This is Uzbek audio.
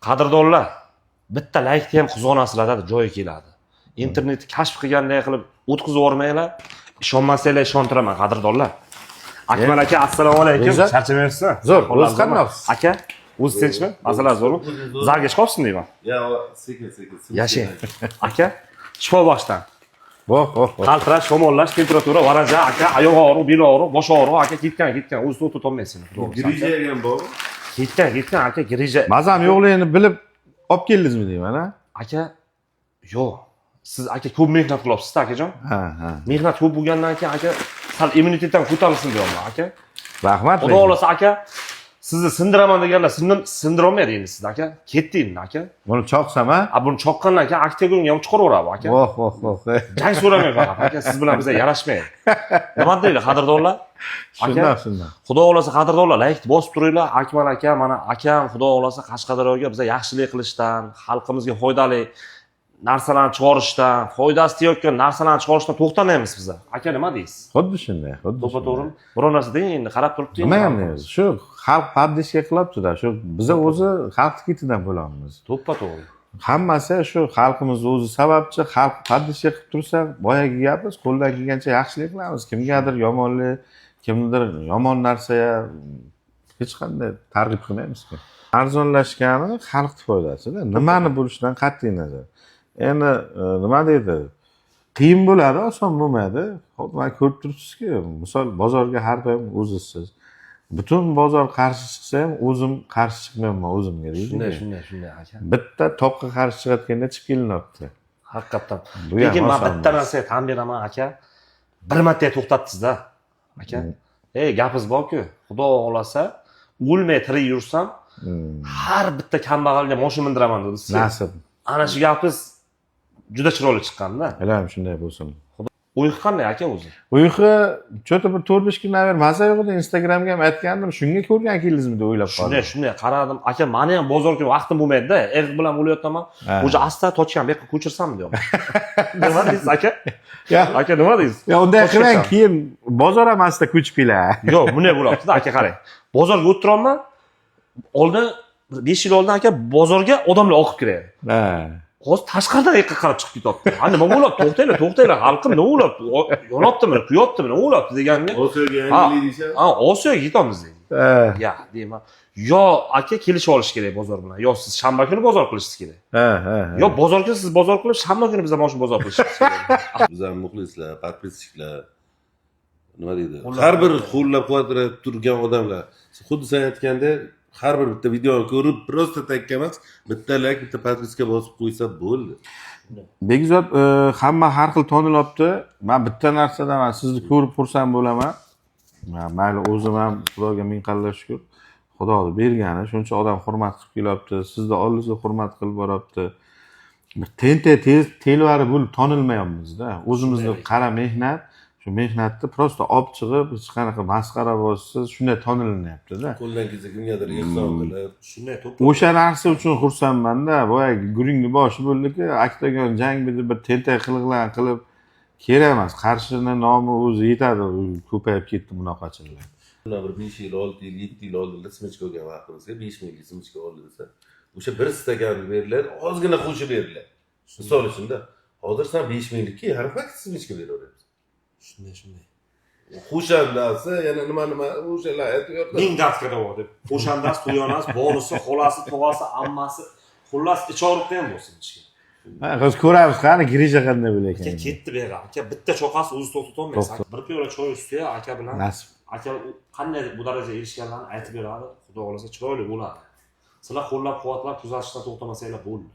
Qadrdonlar, bitta laykni ham qizg'onasizlar, joyi keladi. Internetni kashf qilganday qilib o'tkazib yubormanglar. Ishonmasanglar ishontiraman, qadrdonlar. Akmal aka, assalomu alaykum. Charchamayapsizmi? Zo'r, o'zi qandoqsiz? Aka, o'zi tinchmi? Masalan zo'rmi? Zalga chiqyapsizmi deyman? Ya, sekin. Yashang. Aka, shifo boshdan. Voh. Qaltirash, shamollash, temperatura, varaja, aka, oyoq og'riq, bel og'riq, bosh og'riq, aka ketgan. O'zi to'xtata olmaysiz. Grija ham bormi? Ketgan, aka, grija. Mazam yo'qligini bilib olib keldingizmi deyman, ha? Aka, yo'q. Siz aka ko'p mehnat qilyapsiz, akajon. Ha. Mehnat ko'p bo'lgandan keyin aka sal immunitetim ko'tarilsin deyapman, aka. Rahmat. Xudo xolasa aka, sizni sindiraman deganlar sindira olmaydi endi sizni aka. Ketdi endi aka. Buni choqsam, ha? Buni choqqandan keyin oktagonga ham chiqaraveradi aka. Voh. Jang so'ramay faqat aka, siz bilan bizga yarashmaydi. Nima deydi qadrdonlar? Shunday. Xudo xolasa qadrdonlar, laykni bosib turinglar. Akmal aka, mana akam xudo xolasa Qashqadaryoga bizga yaxshilik qilishdan, xalqimizga foydali narsalarni chiqarishdan, foydasi tegayotgan narsalarni chiqarishdan to'xtamaymiz biz. Aka nima deysiz? Xuddi shunday. To'g'ri. Biror narsa deng endi, qarab turibdi. Nima ham deymiz? Shu xalq paddishga qilyapti-da, shu biza o'zi xalq ketidan bo'lamiz. To'g'ri. Hammasi shu xalqimiz o'zi sababchi, xalq paddishga qilib tursa, boyagi gapimiz qo'ldan kelgancha yaxshilik qilamiz. Kimgadir yomonlik, kimdir yomon narsaga hech qanday targ'ib qilmaymiz-ku. Arzonlashgani xalq foydasida. Nimani bo'lishidan qat'iy nazar. Endi nima deydi? Qiyin bo'ladi, oson bo'lmaydi. Hozir men ko'rib turibsizki, misol bozorga har doim o'zisiz. Butun bozor qarshi chiqsa ham o'zim qarshi chiqmayman o'zimga deydi. Shunday aka. Bitta toqqa qarshi chiqayotganda chiqib kelinyapti. Haqiqatan. Lekin men bitta narsaga tan beraman aka. Bir marta to'xtatdingiz-da. Aka. Gapingiz bor-ku, Xudo xolasa, o'lmay tirik yursam, har bitta kambag'alga mashina mindiraman dedingiz. Nasib. Ana shu gapingiz juda chiroyli chiqqan-da. Ilohim shunday bo'lsin. Uyqu qanday aka o'zi? Uyqu cho'ta bir 4-5 kundan beri maza yo'q edi, Instagramga ham aytgandim, shunga ko'rgan keldingizmi deb o'ylab qoldim. Shunday qaradim. Aka, meni ham bozorga vaqtim bo'lmaydi-da. Erg bilan bo'layotganman. O'sha asta tochgan bu yoqqa ko'chirsammi deyapman. Nima deysiz aka? Aka nima deysiz? Unday qilmang, keyin bozor ham asta ko'chib kelar. Yo'q, bunday bo'lyapti-da aka, qarang. Bozorga o'tiribman. Oldin 5 yil oldin aka bozorga odamlar oqib kiradi. Hozir tashqaridan yiqqa qarab chiqib ketyapti. Nima bo'lyapti? To'xtanglar, xalqim nima bo'lyapti? Yonayaptimi, kuyaptimi, nima bo'lyapti deganga. Osiyoga yangilik deysan? Osiyoga ketamiz deydi. Ya, deyman. Yo aka kelishib olish kerak bozor bilan. Yo siz shanba kuni bozor qilishingiz kerak. Yo bozor kuni siz bozor qilib, shanba kuni biz ham bozor qilishimiz kerak. Bizlar muxlislar, podpisчиклар nima deydi? Har bir qo'llab-quvvatlab turgan odamlar. Xuddi sen aytganda har bir bitta videoni ko'rib, prosta takka emas, bitta like, bitta podpiska bosib qo'ysa bo'ldi. Begzod, hamma har xil tonilyapti. Men bitta narsadan sizni ko'rib xursand bo'laman. Mayli o'zim ham Xudoga ming qanday shukr. Xudoning bergani, shuncha odam hurmat qilib kelyapti, sizni oldingizga hurmat qilib boryapti. Tente telvari bo'lib tonilmayapmiz-da. O'zimizni qara mehnat, shu mehnatni prosta olib chiqib, hech qanaqa masxara bo'lsiz, shunday tonilyapti-da. Qo'ldan kelsa kimgadir ehson qilib, Shunday to'p. O'sha narsa uchun xursandman-da. Boyagi guringni boshi bo'ldiki, oktagon jang bilan bir tentak qiliqlar qilib kerak emas. Qarshini nomi o'zi yetadi, ko'payib ketdi bunaqachilar. bir 5 yil, 6 yil, 7 yil oldin simichka olgan vaqtimizga 5 minglik simichka oldi desa, o'sha bir stakan beriladi, ozgina qo'shib beriladi. Misol uchun-da, hozir sen 5 minglikka harfak simichka beraveramiz. Shunday. Qo'shandasi, yana nima o'shalar aytib Ming daskada bor deb. Qo'shandas, to'yonasi, bonusi, xolasi, tog'asi, ammasi, xullas ichoribda ham bo'lsin ichki. Biz ko'ramiz, qani grija qanday bo'lar ekan. Ketdi bu yerga. Aka bitta choqasi o'zi to'xtata olmaysiz. Bir piyola choy ustiga aka bilan Nasib. aka qanday bu darajaga erishganlarini aytib beradi. Xudo xolasa chiroyli bo'ladi. Sizlar qo'llab-quvvatlab kuzatishdan to'xtamasanglar bo'ldi.